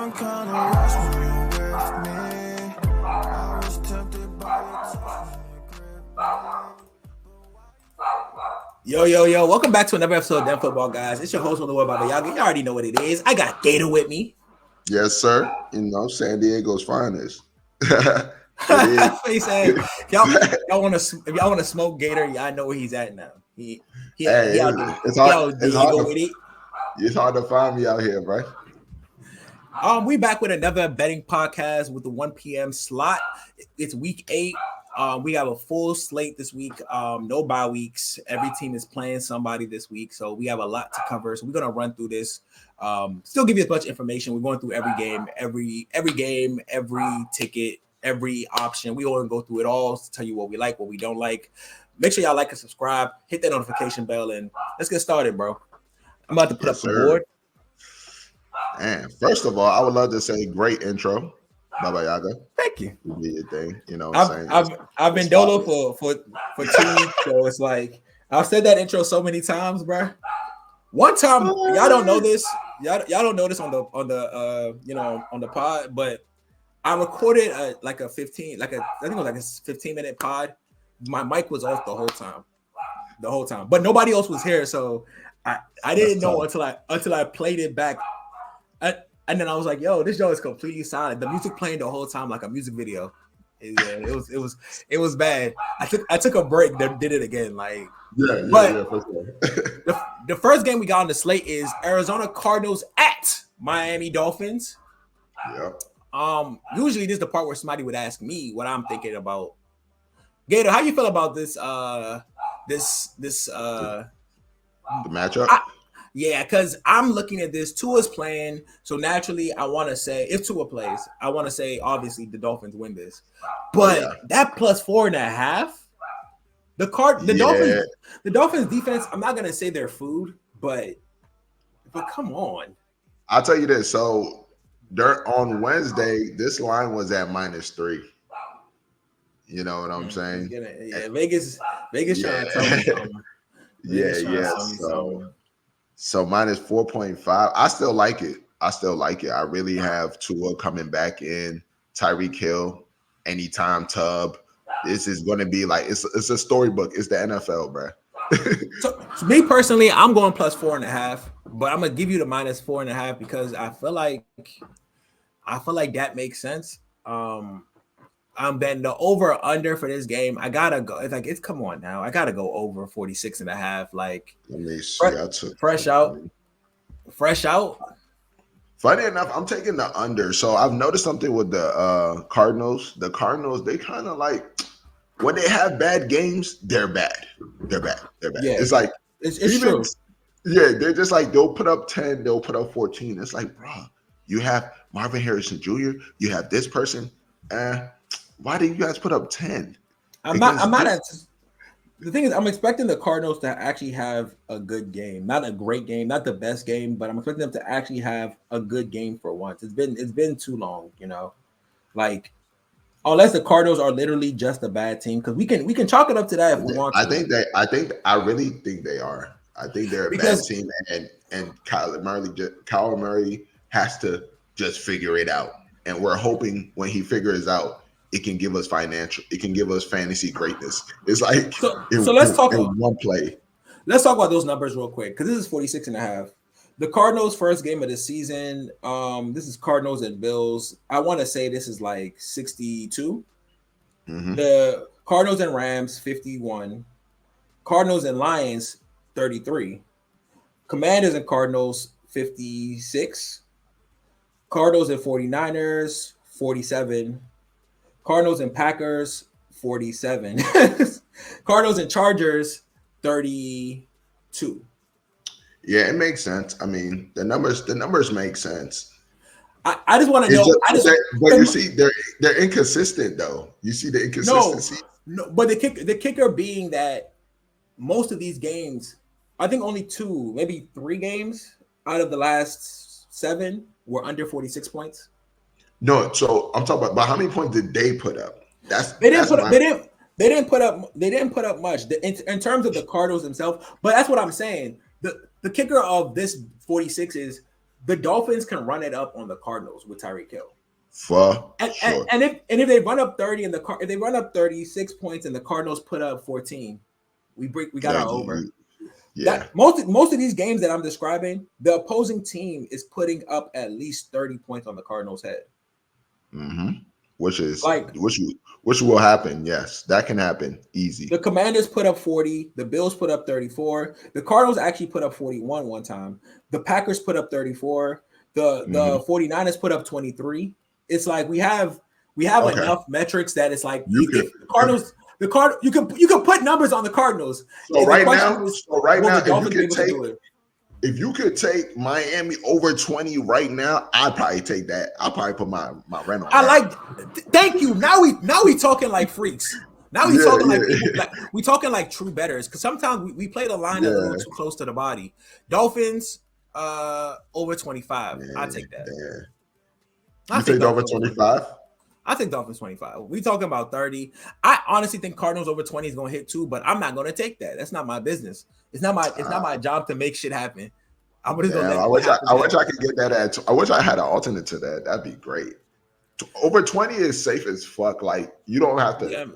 I'm kinda lost when you're with me. I was tempted by your Yo. Welcome back to another episode of Demfootballguys. It's your host on the word, Baba Yaga. You already know what it is. I got Gator with me. Yes, sir. You know, San Diego's finest. Face ass. If y'all want to smoke Gator, y'all know where he's at now. He it's hard to find me out here, bro. We back with another betting podcast with the 1 p.m. slot. It's week 8. We have a full slate this week. No bye weeks. Every team is playing somebody this week, so we have a lot to cover. So we're gonna run through this. Still give you as much information. We're going through every game, every game, every ticket, every option. We all gonna go through it all to tell you what we like, what we don't like. Make sure y'all like and subscribe. Hit that notification bell, and let's get started, bro. I'm about to put up the board. And first of all, I would love to say great intro, Baba Yaga. Thank you. You did your thing, you know what I'm saying? I've been dolo for 2 weeks, so it's like I've said that intro so many times, bro. One time, y'all don't know this. Y'all don't know this on the pod, but I recorded I think it was like a 15-minute pod. My mic was off the whole time, but nobody else was here, so I didn't know until I played it back. And then I was like, "Yo, this show is completely silent. The music playing the whole time like a music video. It was bad. I took a break, then did it again. Like, for sure. the first game we got on the slate is Arizona Cardinals at Miami Dolphins. Yeah. Usually this is the part where somebody would ask me what I'm thinking about. Gator, how you feel about this? The matchup. Yeah, because I'm looking at this. Tua's playing, so naturally, I want to say if Tua plays, I want to say obviously the Dolphins win this. But that plus 4.5, the Dolphins defense. I'm not gonna say they're food, but come on. I'll tell you this. So on Wednesday, this line was at -3. You know what I'm saying? Vegas trying to tell me something. So -4.5. I still like it. I really have Tua coming back in, Tyreek Hill, anytime Tub. This is going to be like it's a storybook. It's the NFL, bro. So me personally, I'm going plus 4.5, but I'm gonna give you the -4.5 because I feel like that makes sense. I'm betting the over under for this game. I gotta go. It's come on now. I gotta go over 46.5. Like, let me see. Fresh out. Funny enough, I'm taking the under. So I've noticed something with the Cardinals. The Cardinals, they kind of like when they have bad games, they're bad. They're bad. Yeah, it's like it's true. Yeah, they're just like they'll put up 10, they'll put up 14. It's like, bro, you have Marvin Harrison Jr., you have this person. Why did you guys put up 10? The thing is, I'm expecting the Cardinals to actually have a good game, not a great game, not the best game, but I'm expecting them to actually have a good game for once. It's been too long, you know, like unless the Cardinals are literally just a bad team, because we can chalk it up to that if we want to. I really think they are. I think they're a bad team, and Kyler Murray has to just figure it out, and we're hoping when he figures out. It can give us fantasy greatness. It's like so let's talk in one play. Let's talk about those numbers real quick because this is 46.5. The Cardinals' first game of the season. This is Cardinals and Bills. I want to say this is like 62. Mm-hmm. The Cardinals and Rams 51. Cardinals and Lions 33. Commanders and Cardinals 56. Cardinals and 49ers 47. Cardinals and Packers 47. Cardinals and Chargers 32. Yeah, it makes sense. I mean, the numbers make sense. I just want to know. But you see, they're inconsistent though. You see the inconsistency. No, but the kicker being that most of these games, I think only 2, maybe 3 games out of the last 7 were under 46 points. No, so I'm talking about how many points did they put up? They didn't put up much in terms of the Cardinals themselves. But that's what I'm saying. The kicker of this 46 is the Dolphins can run it up on the Cardinals with Tyreek Hill. For And, sure. and if they run up 30 and if they run up 36 points and the Cardinals put up 14, we got our over. Yeah. That most of these games that I'm describing, the opposing team is putting up at least 30 points on the Cardinals' head. Mm-hmm. Which will happen. Yes, that can happen easy. The Commanders put up 40. The Bills put up 34. The Cardinals actually put up 41 one time. The Packers put up 34. The 49ers put up 23. It's like we have enough metrics that it's like you if the Cardinals, you can put numbers on the Cardinals. So right now, if you could take Miami over 20 right now, I'd probably take that. I'll probably put my rent on. Thank you. Now we talking like freaks. Now we talking like people, we talking like true bettors, because sometimes we play the line a little too close to the body. Dolphins over 25. I take that. You take over 25? I think Dolphins 25. We talking about 30. I honestly think Cardinals over 20 is going to hit 2, but I'm not going to take that. That's not my business. It's not my job to make shit happen. I wish I could get that I wish I had an alternate to that. That'd be great. Over 20 is safe as fuck. Like, you don't have to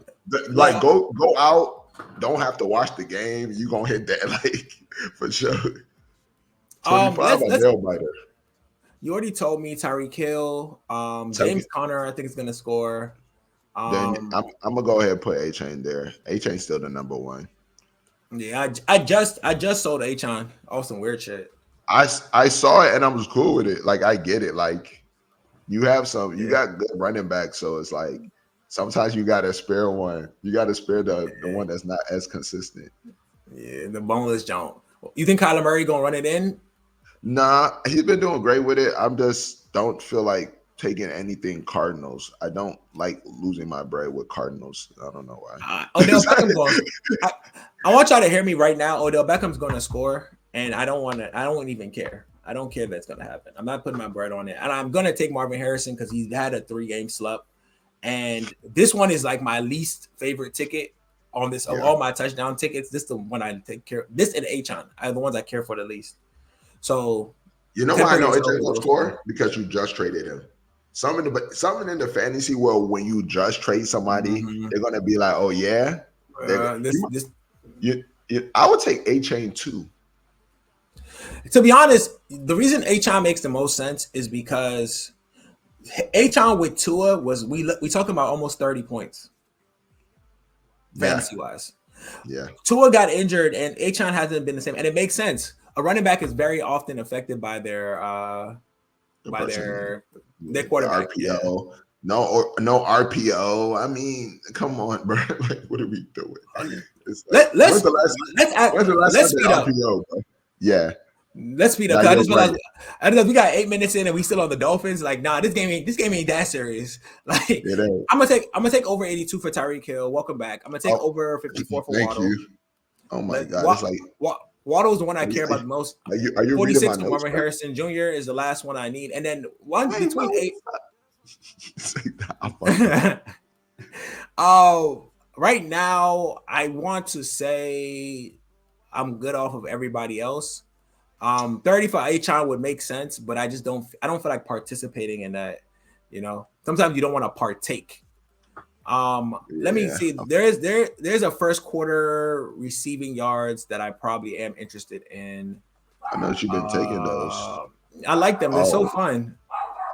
go out, don't have to watch the game. You gonna hit that, like, for sure. 25 a nail biter. You already told me Tyreek Hill. James Conner, I think, is gonna score. Then I'm gonna go ahead and put A-Chain there. A-Chain's still the number one. Yeah, I just sold A-Chain. Oh, some weird shit. I saw it and I was cool with it. Like, I get it. Like, you got good running backs, so it's like sometimes you gotta spare one. You gotta spare the one that's not as consistent. Yeah, the boneless jump. You think Kyler Murray gonna run it in? Nah, he's been doing great with it. I'm just don't feel like taking anything Cardinals. I don't like losing my bread with Cardinals. I don't know why. Odell Beckham's going. I want y'all to hear me right now. Odell Beckham's going to score, and I don't even care. I don't care if that's going to happen. I'm not putting my bread on it, and I'm going to take Marvin Harrison because he's had a 3-game slump, and this one is like my least favorite ticket on this of all my touchdown tickets. This is the one I take care. This and Achon are the ones I care for the least. So you know why I know AJ will score? Because you just traded him. Something in the fantasy world, when you just trade somebody, they're gonna be like, "Oh yeah." I would take A-Chain too. To be honest, the reason A-Chain makes the most sense is because A-Chain with Tua was we talking about almost 30 points fantasy wise. Yeah, Tua got injured and A-Chain hasn't been the same, and it makes sense. A running back is very often affected by their quarterback. RPO. No RPO. I mean, come on, bro. Like, what are we doing? Let's speed up. RPO, bro? Yeah. Let's speed up. I just realized we got 8 minutes in and we still on the Dolphins. Like, nah, this game ain't that serious. Like, I'm gonna take over 82 for Tyreek Hill. Welcome back. I'm gonna take over 54 for Waddle. You. Oh my god. It's like Waddle is the one I care about the most. Are you 46 for Marvin Harrison Jr. is the last one I need, and then between 8. Right now I want to say I'm good off of everybody else. 30 for Achon would make sense, but I don't feel like participating in that. You know, sometimes you don't want to partake. Let me see. There's a first quarter receiving yards that I probably am interested in. I know you've been taking those. I like them. They're so fun.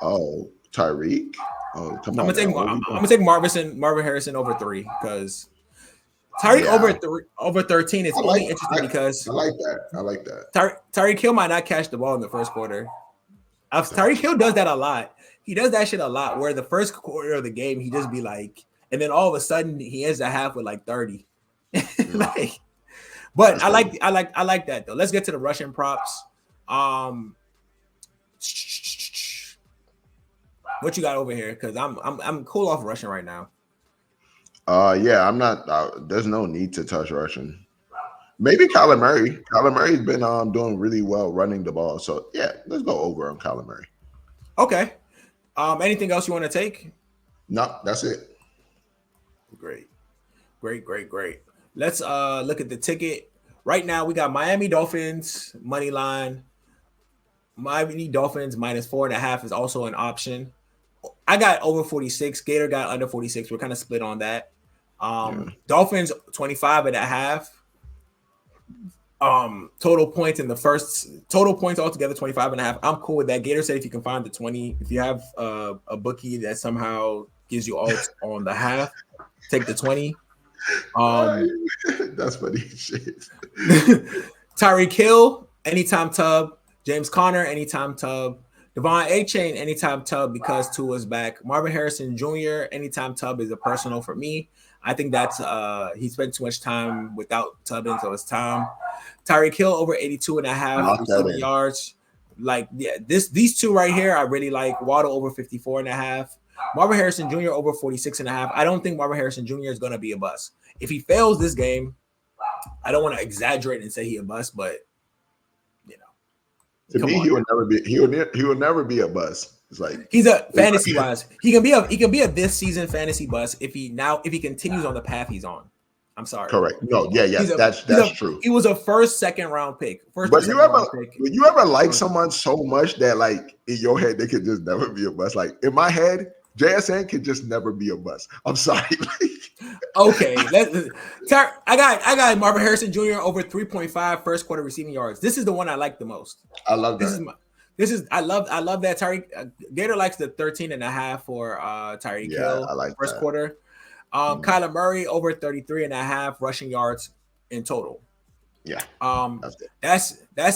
Oh, Tyreek. Oh, come on. I'm gonna take Marvin Harrison over 3 because Tyreek over 13 is only interesting because I like that. Tyreek Hill might not catch the ball in the first quarter. Tyreek Hill does that a lot. He does that shit a lot. Where the first quarter of the game he just be like, and then all of a sudden he ends the half with like 30. But I like that though. Let's get to the Russian props. What you got over here? Because I'm cool off Russian right now. Yeah, I'm not. There's no need to touch Russian. Maybe Kyler Murray. Kyler Murray's been doing really well running the ball. So yeah, let's go over on Kyler Murray. Okay. Anything else you want to take? No, that's it. Great. Let's look at the ticket. Right now we got Miami Dolphins money line Miami Dolphins -4.5 is also an option. I got over 46. Gator got under 46. We're kind of split on that. Dolphins 25.5. Total points in the first total points altogether 25.5. I'm cool with that. Gator said if you can find the 20, if you have a bookie that somehow gives you all on the half, take the 20. That's funny shit. Tyreek Hill, anytime tub. James Conner, anytime tub. Devon A-Chain, anytime tub because Tua's back. Marvin Harrison Jr., anytime tub is a personal for me. I think that's he spent too much time without tubbing, so it's time. Tyreek Hill over 82.5 receiving yards. Like, yeah, these two right here, I really like. Waddle over 54.5. Marvin Harrison Jr. over 46.5. I don't think Marvin Harrison Jr. is going to be a bust. If he fails this game, I don't want to exaggerate and say he a bust, but you know, to me, he will never be a bust. It's like he's a fantasy wise. He can be a this season fantasy bust if he continues on the path he's on. I'm sorry. Correct. No, yeah, that's true. He was a second round pick. But you ever like someone so much that like in your head they could just never be a bust? Like in my head, JSN could just never be a bust. I'm sorry. Okay, I got Marvin Harrison Jr. over 3.5 first quarter receiving yards. This is the one I like the most. I love that. I love that. Tyreek Gator likes the 13.5 for Tyreek Hill. I like first that. quarter. Kyler Murray over 33.5 rushing yards in total. Yeah. That's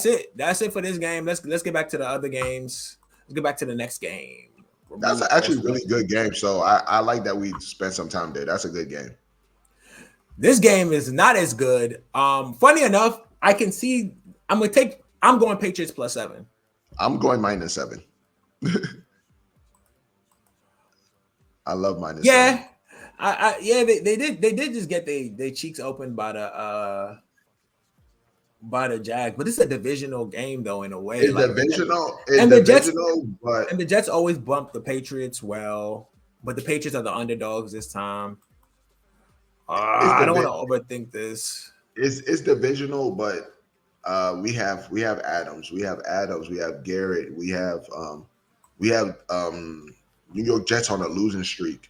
it. That's it for this game. Let's get back to the other games. Let's get back to the next game. That's actually a really good game. So I like that we spent some time there. That's a good game. This game is not as good. Funny enough, I can see I'm going Patriots +7. I'm going -7. I love -7. Yeah. They did just get their cheeks opened by the Jags, but it's a divisional game though in a way. It's divisional, but the Jets always bump the Patriots well, but the Patriots are the underdogs this time. I don't want to overthink this. It's divisional, but we have Adams, we have Garrett, we have New York Jets on a losing streak.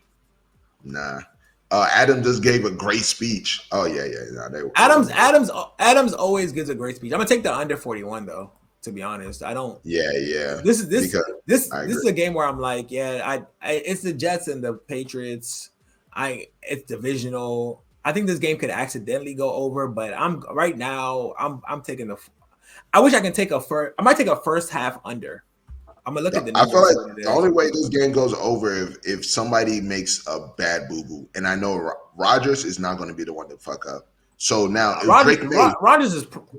Nah. Adam just gave a great speech. Oh yeah. Nah, Adams always gives a great speech. I'm gonna take the under 41 though. To be honest, I don't. Yeah. This is a game where I'm like, it's the Jets and the Patriots. It's divisional. I think this game could accidentally go over, but I'm taking I wish I can take I might take a first half under. I'm gonna look at the. I feel like the only way this game goes over if somebody makes a bad boo boo, and I know Rodgers is not going to be the one to fuck up. So now Rodgers is prone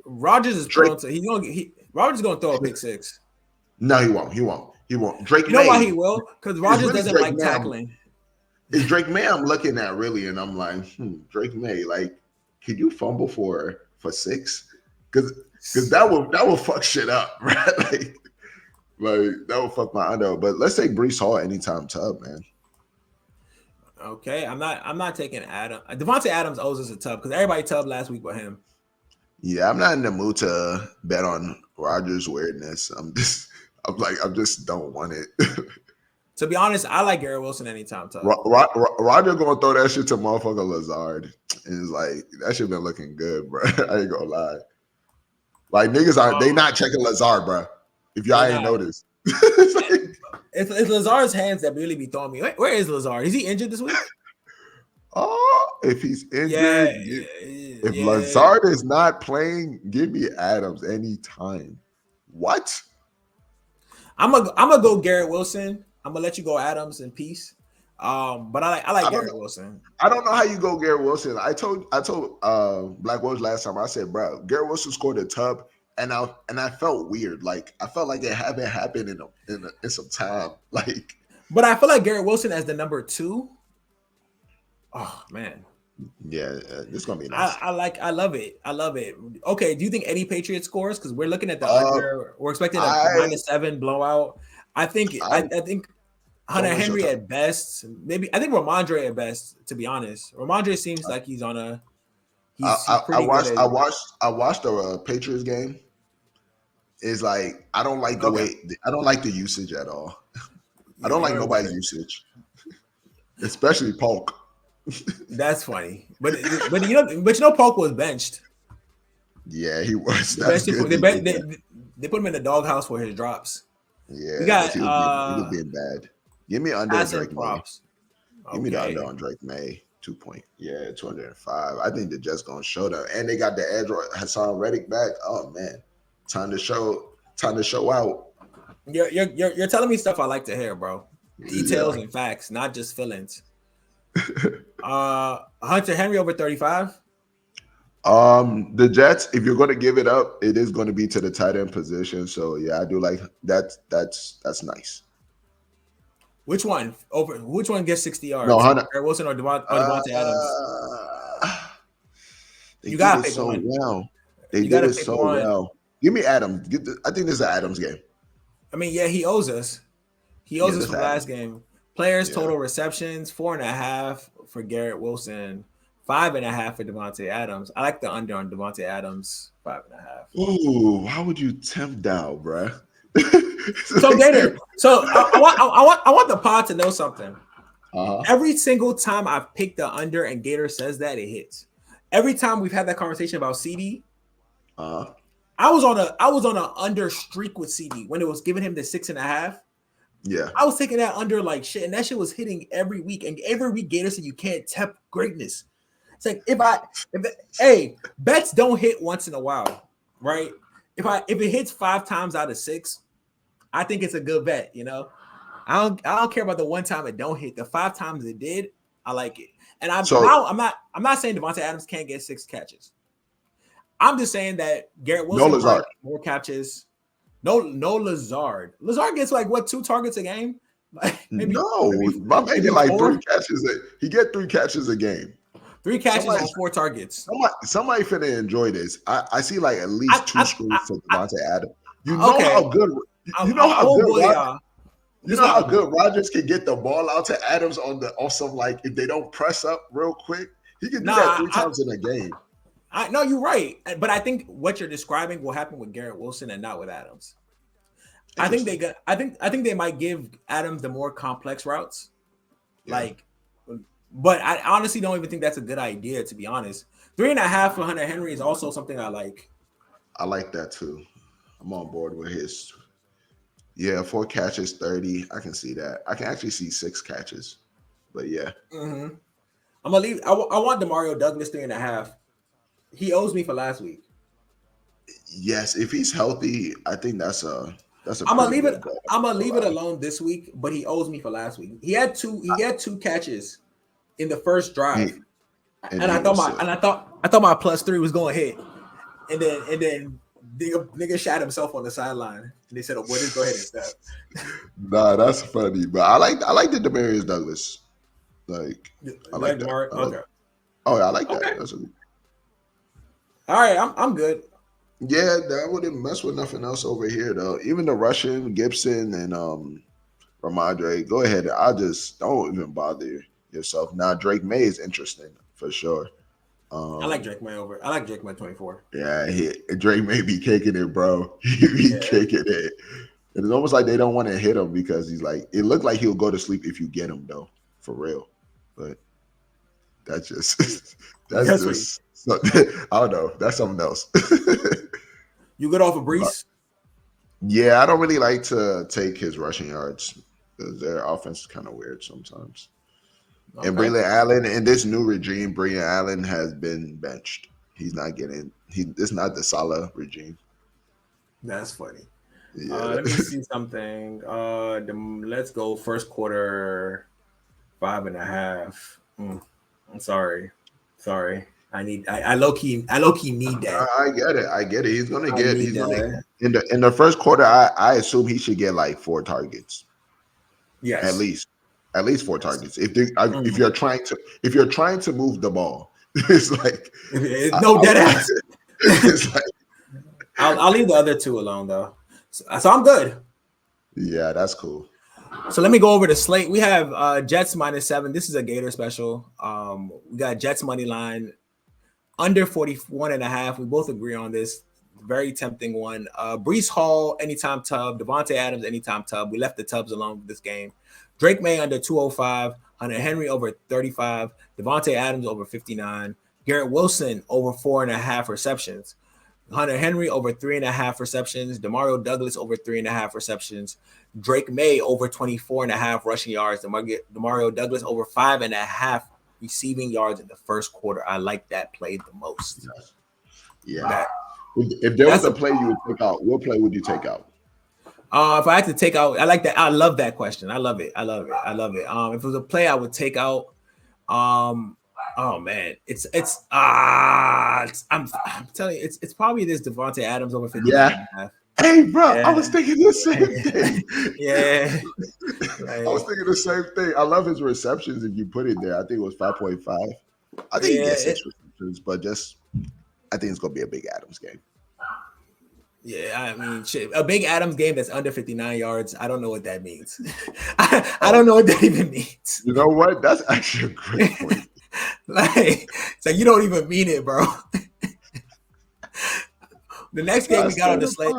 to Rodgers is going to throw a pick six. No, he won't. Drake. You know why he will? Because Rodgers doesn't like tackling. It's Drake May I'm looking at really, and I'm like, Drake May, like, could you fumble for 6? Because that will fuck shit up, right? Like that will fuck my under. But let's take Breece Hall anytime tub, man. Okay, I'm not taking Adam. Devontae Adams owes us a tub because everybody tubbed last week with him. Yeah, I'm not in the mood to bet on Rodgers' weirdness. I just don't want it. To be honest, I like Garrett Wilson anytime tub. Roger gonna throw that shit to motherfucker Lazard, and it's like that shit been looking good, bro. I ain't gonna lie. Like niggas they not checking Lazard, bro. If y'all ain't noticed. It's Lazard's hands that really be throwing me. Where is Lazard? Is he injured this week? Oh, if he's injured, if Lazard is not playing, give me Adams anytime. What? I'm gonna go Garrett Wilson. I'm gonna let you go Adams in peace. But I like Garrett Wilson. I don't know how you go Garrett Wilson. I told Black Wolves last time. I said, bro, Garrett Wilson scored a tub. And I felt weird. Like I felt like it haven't happened in some time. Like, but I feel like Garrett Wilson as the number 2. Oh man. Yeah, this is gonna be nice. I love it. Okay, do you think Eddie Patriot scores? Because we're looking at the under. We're expecting a -7 blowout. I think Hunter Henry at best. Maybe I think Ramondre at best. To be honest, Ramondre seems like he's on a. I watched the Patriots game. is like I don't like the way I don't like the usage at all. I don't like nobody's usage, especially Polk. That's funny, but Polk was benched. Yeah, he was. They put him in the doghouse for his drops. Yeah, we got he was being bad. Give me under on Drake props. May. Give me the under on Drake May. 205. I think they're just gonna show them, and they got the edge Hassan Reddick back. Oh man, time to show out. You're telling me stuff I like to hear, bro. Details and facts, not just feelings. Hunter Henry over 35. The Jets, if you're going to give it up, it is going to be to the tight end position. So yeah, I do like that. That's nice. Which one gets 60 yards? No, Hunter Wilson or Devontae Adams. You gotta pick one. Well. They did it so well. Give me Adams. I think this is an Adams game. I mean, yeah, he owes us. He owes us from last game. Players total receptions 4.5 for Garrett Wilson. 5.5 for Devontae Adams. I like the under on Devontae Adams. 5.5. Ooh, why would you tempt down, bruh? So Gator. So I want the pod to know something. Every single time I've picked the under and Gator says that, it hits. Every time we've had that conversation about CD, I was on a under streak with CD when it was giving him the 6.5. Yeah, I was taking that under like shit, and that shit was hitting every week. And every week Gator said you can't tempt greatness. It's like if bets don't hit once in a while, right? If it hits 5 times out of 6, I think it's a good bet. You know, I don't care about the one time it don't hit. The 5 times it did, I like it. And I'm not saying Devontae Adams can't get 6 catches. I'm just saying that Garrett Wilson more catches. No Lazard. Lazard gets like 2 targets a game? Maybe like 3 catches. He get 3 catches a game. 3 catches on 4 targets. Somebody finna enjoy this. I see like at least 2 screens for Devontae Adams. You know how good. You know how good Rodgers can get the ball out to Adams on some like if they don't press up real quick. He can do that 3 times in a game. I know you're right, but I think what you're describing will happen with Garrett Wilson and not with Adams. I think they might give Adams the more complex routes, but I honestly don't even think that's a good idea, to be honest. 3.5 for Hunter Henry is also something I like. I like that too. I'm on board with his. Yeah, 4 catches, 30. I can see that. I can actually see 6 catches, but yeah. I'm gonna leave. I want Demario Douglas 3.5. He owes me for last week. Yes, if he's healthy, I think that's a. I'm gonna leave it. I'm gonna leave it alone this week, but he owes me for last week. He had 2 catches in the first drive, and I thought my +3 was going to hit, and then nigga shot himself on the sideline, and they said, "Oh, boy, just go ahead and step." Nah, that's funny, but I like the Demarius Douglas. Like I like that. Okay. Oh, yeah, I like that. Okay. That's all right. I'm good. Yeah, that wouldn't mess with nothing else over here though. Even the Russian Gibson and Ramondre, go ahead. I just don't even bother yourself. Now Drake May is interesting for sure. I like Drake May 24. Yeah, Drake May be kicking it, bro. He be kicking it. And it's almost like they don't want to hit him because he's like, it looked like he'll go to sleep if you get him though, for real. But that's just I don't know. That's something else. You good off of Brees? Yeah, I don't really like to take his rushing yards because their offense is kind of weird sometimes. Okay. And Braylon Allen in this new regime, Braylon Allen has been benched. He's not getting. It's not the Salah regime. That's funny. Yeah. Let me see something. Let's go first quarter 5.5. I'm sorry. I low key need that. I get it. He's gonna get. In the first quarter. I assume he should get like 4 targets. Yes, at least 4 targets. If you're trying to move the ball, it's like no dead ass. It's like I'll leave the other 2 alone though. So I'm good. Yeah, that's cool. So let me go over the slate. We have Jets -7. This is a Gator special. We got Jets money line under 41.5. We both agree on this. very tempting one. Brees Hall, anytime tub. Devontae Adams, anytime tub. We left the tubs alone with this game. Drake May under 205. Hunter Henry over 35. Devontae Adams over 59. Garrett Wilson over 4.5 receptions. Hunter Henry over 3.5 receptions. Demario Douglas over 3.5 receptions. Drake May over 24.5 rushing yards. Demario Douglas over 5.5 receiving yards in the first quarter. I like that play the most. Yeah. If there was a play you would take out, what play would you take out? If I had to take out, I like that. I love that question. I love it. If it was a play I would take out, oh man, I'm telling you, it's probably this Devontae Adams over 50. Yeah. Hey, bro, I was thinking the same thing. Yeah. I was thinking the same thing. I love his receptions if you put it there. I think it was 5.5. I think he gets 6 receptions, but I think it's going to be a big Adams game. Yeah, I mean, shit. A big Adams game that's under 59 yards. I don't know what that means. I don't know what that even means. You know what? That's actually a great point. So you don't even mean it, bro. The next game we got on the slate,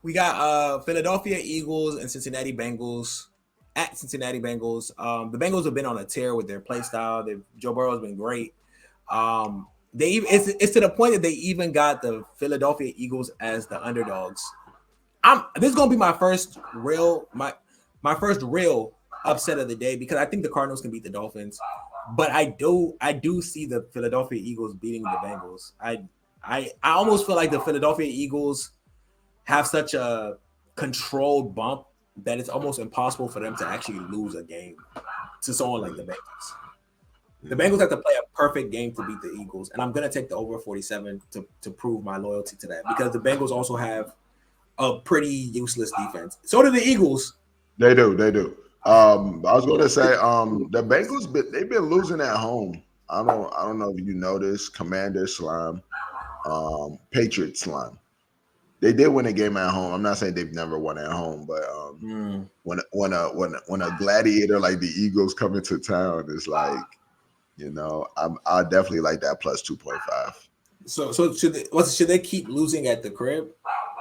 we got Philadelphia Eagles and Cincinnati Bengals at Cincinnati Bengals. The Bengals have been on a tear with their play style. Joe Burrow's been great. It's to the point that they even got the Philadelphia Eagles as the underdogs. This is gonna be my first real upset of the day because I think the Cardinals can beat the Dolphins, but I do see the Philadelphia Eagles beating the Bengals. I almost feel like the Philadelphia Eagles have such a controlled bump that it's almost impossible for them to actually lose a game to someone like the Bengals. The Bengals have to play a perfect game to beat the Eagles, and I'm going to take the over 47 to prove my loyalty to that because the Bengals also have a pretty useless defense. So do the Eagles. They do. I was going to say the Bengals, they've been losing at home. I don't know if you noticed. Commander slime, Patriots slime. They did win a game at home. I'm not saying they've never won at home, but when a gladiator like the Eagles come into town, it's like. I definitely like that plus 2.5. So should they keep losing at the crib?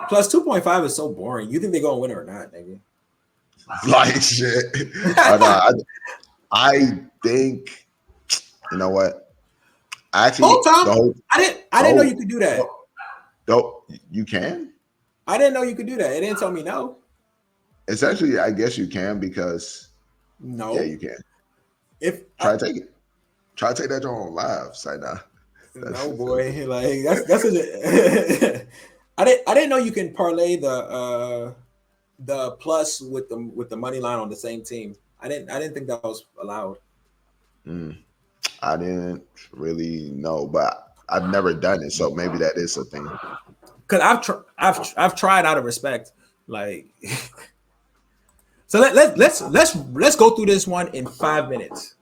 Plus 2.5 is so boring. You think they're gonna win or not, nigga? Like shit. I think you know what? Actually, I didn't know you could do that. You can? I didn't know you could do that. It didn't tell me no. Essentially, I guess you can because no. Yeah, you can. Try to take it. Try to take that on live, say nah. No boy, like that's I didn't know you can parlay the plus with the money line on the same team. I didn't think that was allowed. I didn't really know, but I've never done it, so maybe that is a thing. Because I've tried out of respect, like. So let's go through this one in 5 minutes.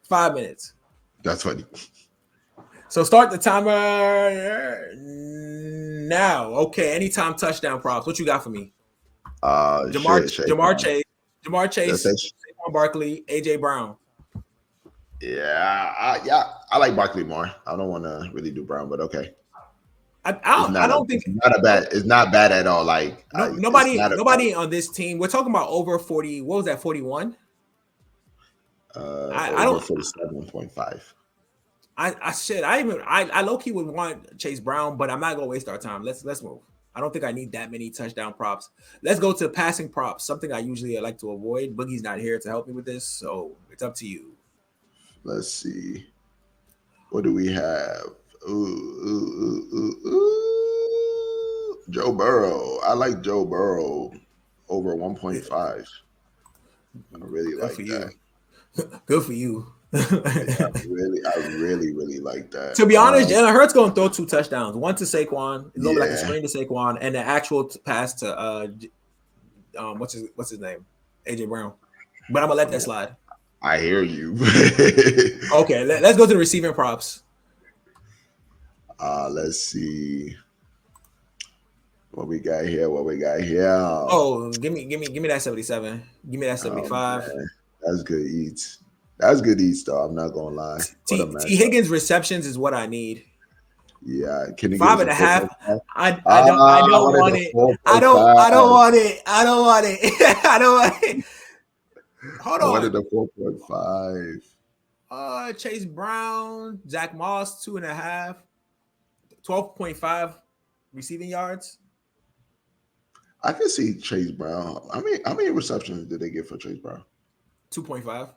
5 minutes. That's funny. So start the timer now. Okay, anytime touchdown props. What you got for me? Jamar Chase, Saquon Barkley, AJ Brown. Yeah, I like Barkley more. I don't want to really do Brown, but okay. I don't think it's not bad at all. Like nobody on this team. We're talking about over 40. What was that? 41. I don't 47.5. I low key would want Chase Brown, but I'm not gonna waste our time. Let's move. I don't think I need that many touchdown props. Let's go to passing props. Something I usually like to avoid. Boogie's not here to help me with this, so it's up to you. Let's see. What do we have? Joe Burrow. I like Joe Burrow over 1.5. I really like that. Good for you. I really like that. To be honest, Jalen Hurts gonna throw 2 touchdowns. One to Saquon, it's gonna be like a screen to Saquon, and an actual pass to what's his name, AJ Brown. But I'm gonna let that slide. I hear you. Okay, let's go to the receiving props. Let's see what we got here. Oh, give me that 77. Give me that 75. That's good eats. That's good eats, though. I'm not gonna lie. T. Higgins receptions is what I need. Yeah, can you Five give and a us a half. 4.5? I don't What is want the it. I 4.5? don't want it. I don't want it. I don't want it. Hold I wanted on. the 4.5. Chase Brown, Zach Moss, 2.5, 12.5 receiving yards. I can see Chase Brown. I mean, how many receptions did they get for Chase Brown? 2.5.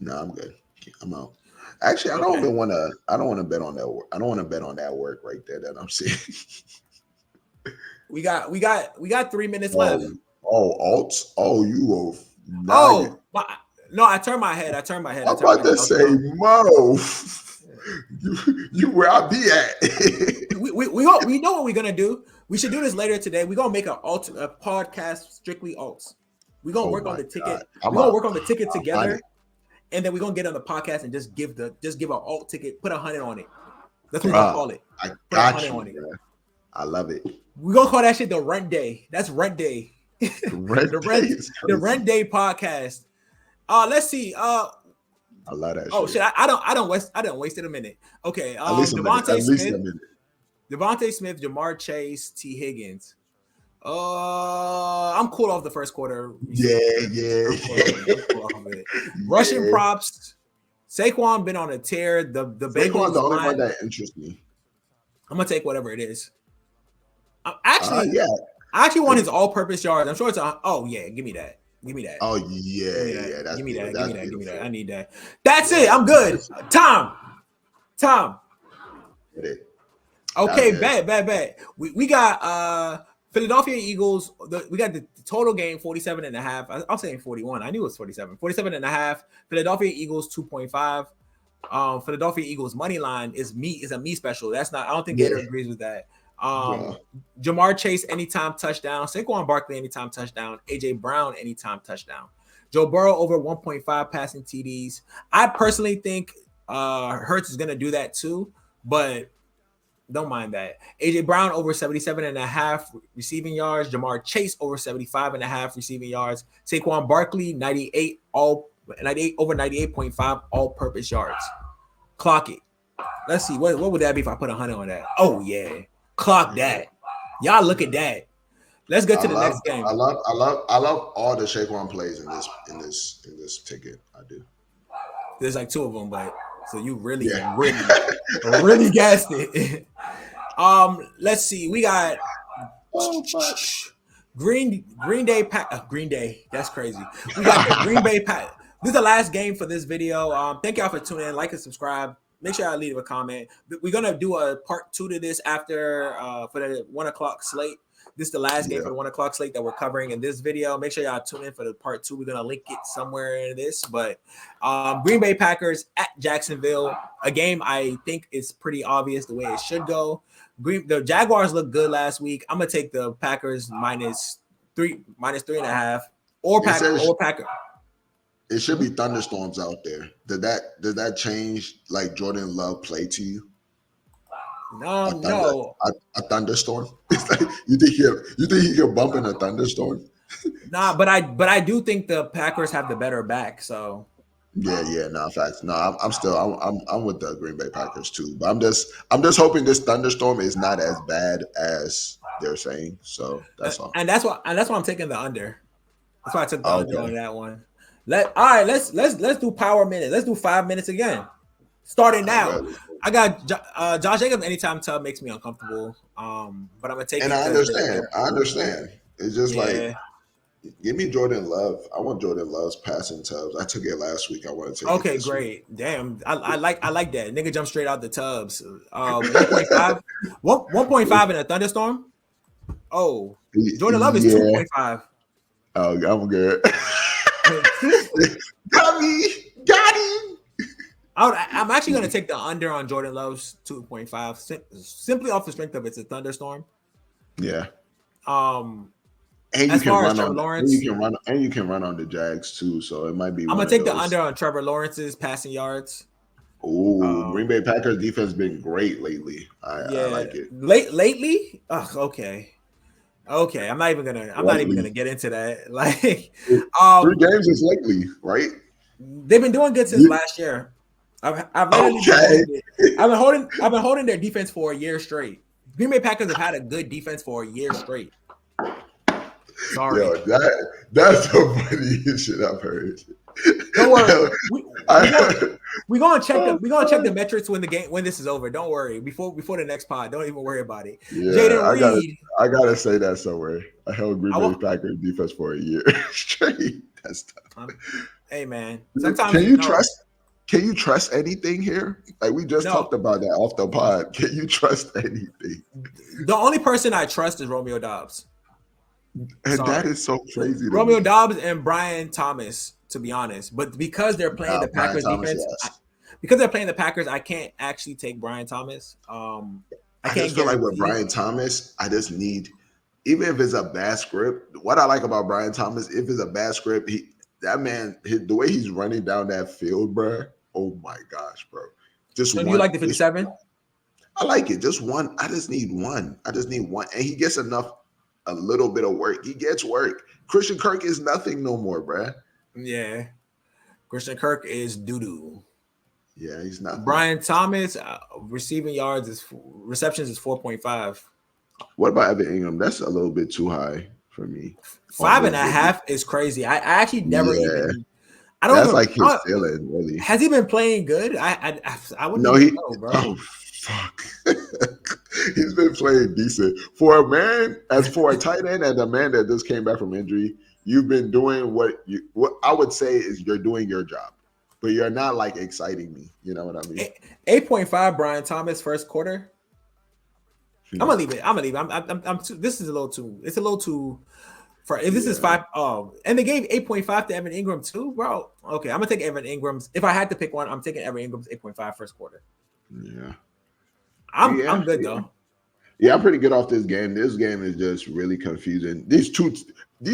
No, I'm good. I'm out. Actually, I don't want to bet on that. I don't want to bet on that work right there that I'm seeing. We got 3 minutes left. Alts. Oh, you will. No, I turned my head. I'm about to say, Mo, you where I be at. we know what we're gonna do. We should do this later today. We're gonna make a podcast strictly alts. We're gonna work on the ticket. We're gonna work on the ticket together, and then we're gonna get on the podcast and just give an alt ticket, put 100 on it. That's what we're gonna call it. I got you, man. I love it. We're gonna call that shit the rent day. That's rent day. The rent day podcast. Let's see. I love that. Oh shit! I don't wasted a minute. Okay. Devontae Smith, Jamar Chase, T. Higgins. I'm cool off the first quarter. Yeah. Cool off it. Russian props. Saquon been on a tear. The Bengals. The only one that interests me. I'm gonna take whatever it is. I actually want his all-purpose yards. I'm sure it's give me that. Give me that. Oh yeah. Give me that. I need that. That's it. I'm good. Tom. Okay, bad. We got Philadelphia Eagles. We got the total game 47.5. I'm saying 41. I knew it was 47. 47.5. Philadelphia Eagles 2.5. Philadelphia Eagles money line is a me special. That's not. I don't think Gator agrees with that. Jamar Chase anytime touchdown. Saquon Barkley anytime touchdown. AJ Brown anytime touchdown. Joe Burrow over 1.5 passing TDs. I personally think Hurts is gonna do that too, but don't mind that. AJ Brown over 77.5 receiving yards. Jamar Chase over 75.5 receiving yards. Saquon Barkley 98 over 98.5 all-purpose yards. Clock it. Let's see what would that be if I put 100 on that. Oh yeah. Clock that. Y'all look at that. Let's get to the next game. I love all the Saquon plays in this ticket. I do. There's like 2 of them, but so you really gassed it. Let's see. We got Green Day. Green Day. That's crazy. We got the Green Bay Pack. This is the last game for this video. Thank y'all for tuning in. Like and subscribe. Make sure y'all leave a comment. We're gonna do a part 2 to this after for the 1:00 slate. This is the last game for the 1:00 slate that we're covering in this video. Make sure y'all tune in for the part 2. We're gonna link it somewhere in this. But Green Bay Packers at Jacksonville, a game I think is pretty obvious the way it should go. The Jaguars looked good last week. I'm gonna take the Packers minus 3.5 or Packer. It should be thunderstorms out there. Did that change like Jordan Love play to you? No. A thunderstorm. It's like you think he can bump in a thunderstorm? Nah, but I do think the Packers have the better back. So facts. No, I'm with the Green Bay Packers too. But I'm just hoping this thunderstorm is not as bad as they're saying. So that's all. And that's why I'm taking the under. That's why I took the under on that one. Let's do power minutes. Let's do 5 minutes again. Starting now. I got Josh Jacobs anytime tub makes me uncomfortable. But I'm gonna take it. And I understand. It's just like give me Jordan Love. I want Jordan Love's passing tubs. I took it last week. I want to take it. Okay, great. Week. Damn. I like that. Nigga jump straight out the tubs. 1.5. 1.5 in a thunderstorm. Oh, Jordan Love is 2.5. Oh, I'm good. Got him. I'm actually going to take the under on Jordan Love's 2.5 simply off the strength of it's a thunderstorm. Yeah. And you can run on Lawrence. And you can run on the Jags too, so it might be. I'm gonna take the under on Trevor Lawrence's passing yards. Oh, Green Bay Packers defense been great lately. I like it. Lately? Okay. I'm not even gonna get into that. Like 3 games is lately, right? They've been doing good since last year. I've literally I've been holding their defense for a year straight. Green Bay Packers have had a good defense for a year straight. Sorry. Yo, that's the funniest shit I've heard. Don't worry. We're gonna check the metrics when this is over. Don't worry. Before the next pod. Don't even worry about it. Yeah, Jaden Reed. I gotta say that somewhere. I held Green Bay Packers defense for a year straight. That's tough. Hey man. Sometimes can you trust anything here? Like we just talked about that off the pod. Can you trust anything? The only person I trust is Romeo Doubs. And that is so crazy. Romeo Doubs and Brian Thomas, to be honest. But because they're playing the Packers defense, because they're playing the Packers, I can't actually take Brian Thomas. I just feel like with Brian Thomas, I just need, even if it's a bad script, what I like about Brian Thomas, if it's a bad script, the way he's running down that field, bro. Oh my gosh, bro. So you like the 57? I like it. Just one. I just need one. And he gets a little bit of work. He gets work. Christian Kirk is nothing no more, bro. Yeah. Christian Kirk is doo-doo. Yeah, he's not. Brian Thomas, receptions is 4.5. What about Evan Ingram? That's a little bit too high for me. 5.5 is crazy. I actually never even. That's like his ceiling, really. Has he been playing good? I wouldn't know, bro. Oh fuck. He's been playing decent. For a tight end and a man that just came back from injury, you've been doing what I would say is you're doing your job. But you're not like exciting me. You know what I mean? 8.5 Brian Thomas first quarter. I'm gonna leave it. I'm too, this is a little too. It's a little too. For if this is 5, and they gave 8.5 to Evan Ingram too, bro. Okay, I'm gonna take Evan Ingram's. If I had to pick one, I'm taking Evan Ingram's 8.5 first quarter. Yeah, I'm good though. Yeah, I'm pretty good off this game. This game is just really confusing. These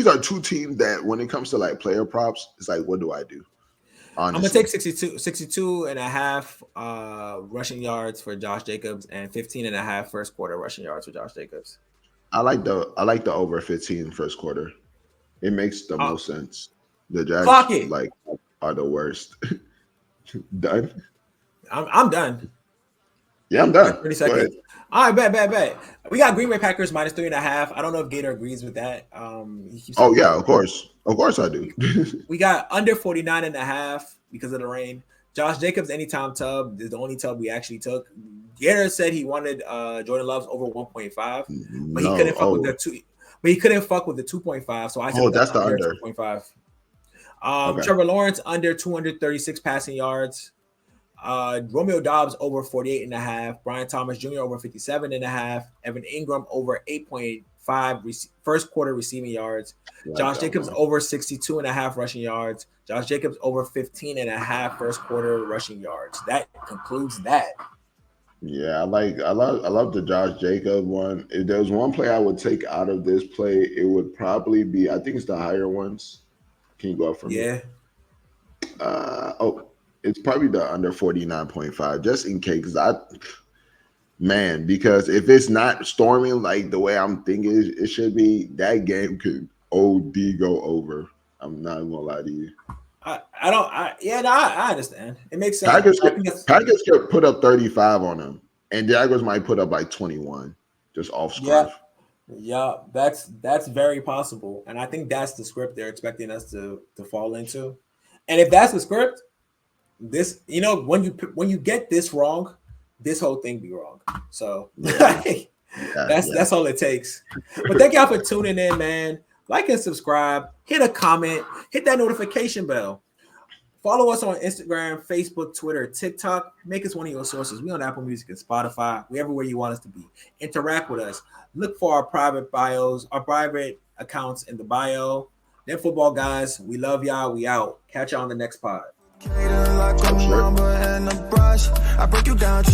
are two teams that when it comes to like player props, it's like, what do I do? Honestly. I'm gonna take 62 and a half rushing yards for Josh Jacobs and 15 and a half first quarter rushing yards for Josh Jacobs. I like the over 15 first quarter. It makes the most sense. The Jags are the worst. Done. I'm done. Yeah, I'm done. 30 seconds. All right, bet. We got Green Bay Packers minus 3.5. I don't know if Gator agrees with that. Of course I do. We got under 49.5 because of the rain. Josh Jacobs anytime tub is the only tub we actually took. Gator said he wanted Jordan Love's over 1.5, but he couldn't fuck with the 2. But he couldn't fuck with the 2.5. So I said, that's the under 2.5. Trevor Lawrence under 236 passing yards. Romeo Doubs over 48.5. Brian Thomas Jr. over 57.5. Evan Ingram over 8.5 first quarter receiving yards. Josh Jacobs over 62.5 rushing yards. Josh Jacobs over 15.5 first quarter rushing yards. That concludes that. Yeah, I love the Josh Jacobs one. If there was one play I would take out of this play, it would probably be, I think it's the higher ones. Can you go up from me? It's probably the under 49.5, just in case. Because if it's not storming like the way I'm thinking it should be, that game could OD go over. I'm not gonna lie to you. I understand. It makes sense. Packers could put up 35 on them, and Jaguars might put up like 21 just off script. Yeah, that's very possible, and I think that's the script they're expecting us to fall into. And if that's the script, this when you get this wrong, this whole thing be wrong. So that's all it takes. But thank y'all for tuning in, man. Like and subscribe, hit a comment, hit that notification bell. Follow us on Instagram, Facebook, Twitter, TikTok. Make us one of your sources. We on Apple Music and Spotify. We everywhere you want us to be. Interact with us. Look for our private bios, our private accounts in the bio. Demfootballguys, we love y'all. We out. Catch y'all on the next pod. Like a mamba and a brush. I break you down.